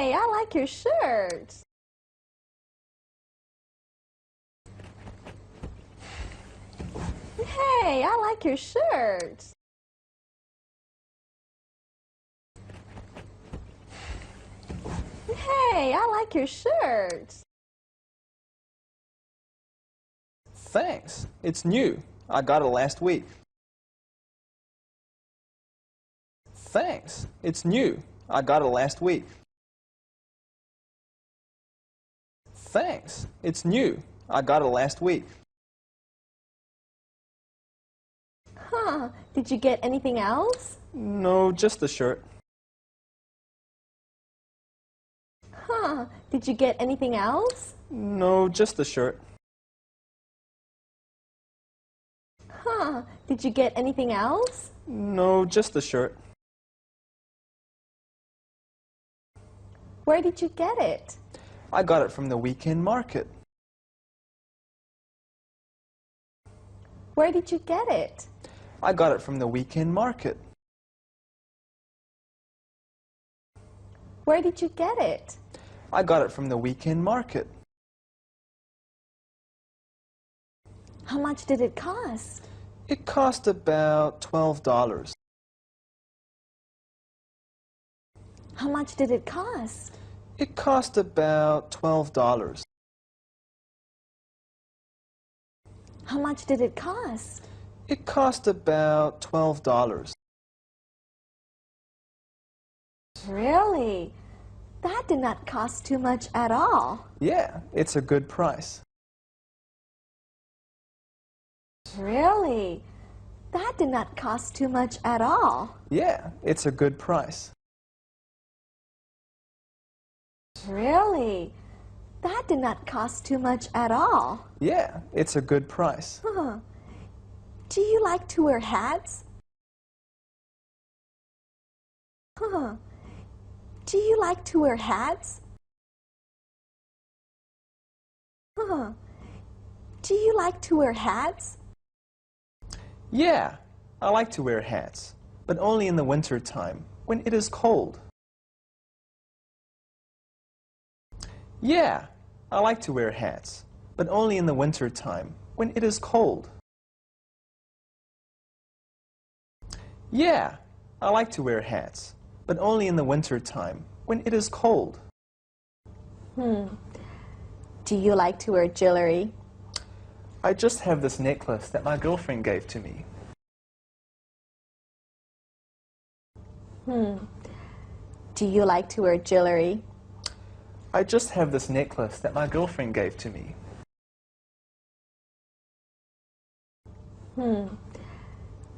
Hey, I like your shirt. Hey, I like your shirt. Hey, I like your shirt. Thanks. It's new. I got it last week. Thanks. It's new. I got it last week. Thanks. It's new. I got it last week. Huh, did you get anything else? No, just the shirt. Huh, did you get anything else? No, just the shirt. Huh, did you get anything else? No, just the shirt. Where did you get it? I got it from the weekend market. Where did you get it? I got it from the weekend market. Where did you get it? I got it from the weekend market. How much did it cost? It cost about $12. How much did it cost? It cost about $12. How much did it cost? It cost about $12. Really? That did not cost too much at all. Yeah, it's a good price. Really? That did not cost too much at all. Yeah, it's a good price. Really? That did not cost too much at all. Yeah, it's a good price. Huh. Do you like to wear hats? Huh. Do you like to wear hats? Huh. Do you like to wear hats? Yeah, I like to wear hats, but only in the winter time, when it is cold. Yeah, I like to wear hats, but only in the winter time, when it is cold. Yeah, I like to wear hats, but only in the winter time, when it is cold. Do you like to wear jewelry? I just have this necklace that my girlfriend gave to me. Do you like to wear jewelry? I just have this necklace that my girlfriend gave to me.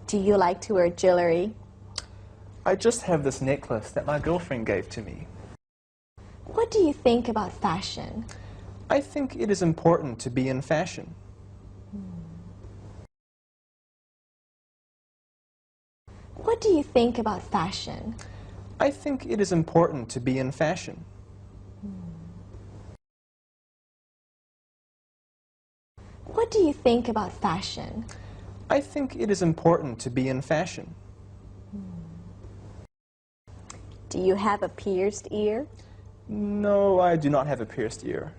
Do you like to wear jewelry? I just have this necklace that my girlfriend gave to me. What do you think about fashion? I think it is important to be in fashion. What do you think about fashion? I think it is important to be in fashion. What do you think about fashion? I think it is important to be in fashion. Do you have a pierced ear? No, I do not have a pierced ear.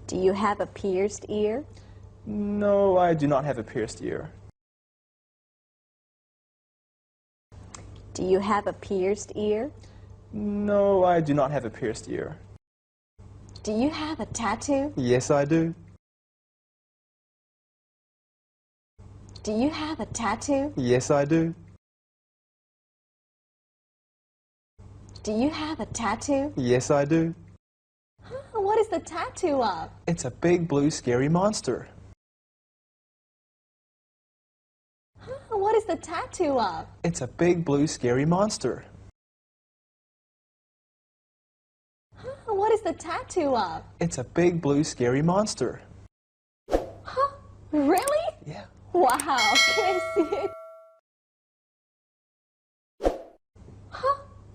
Do you have a pierced ear? No, I do not have a pierced ear. Do you have a pierced ear? No, I do not have a pierced ear. Do you have a tattoo? Yes, I do. Do you have a tattoo? Yes, I do. Do you have a tattoo? Yes, I do. What is the tattoo of? It's a big blue scary monster. What is the tattoo of? It's a big blue scary monster. What is the tattoo of? It's a big blue scary monster. Really? Yeah. Wow, can I see it?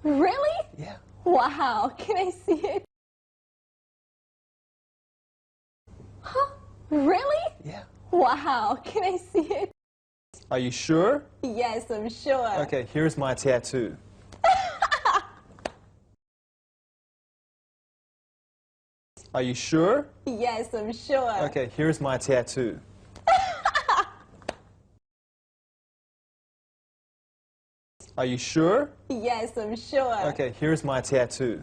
Really? Yeah. Wow, can I see it? Really? Yeah. Wow, can I see it? Are you sure? Yes, I'm sure. Okay, here's my tattoo. Are you sure? Yes, I'm sure. Okay, here's my tattoo. Are you sure? Yes, I'm sure. Okay, here's my tattoo.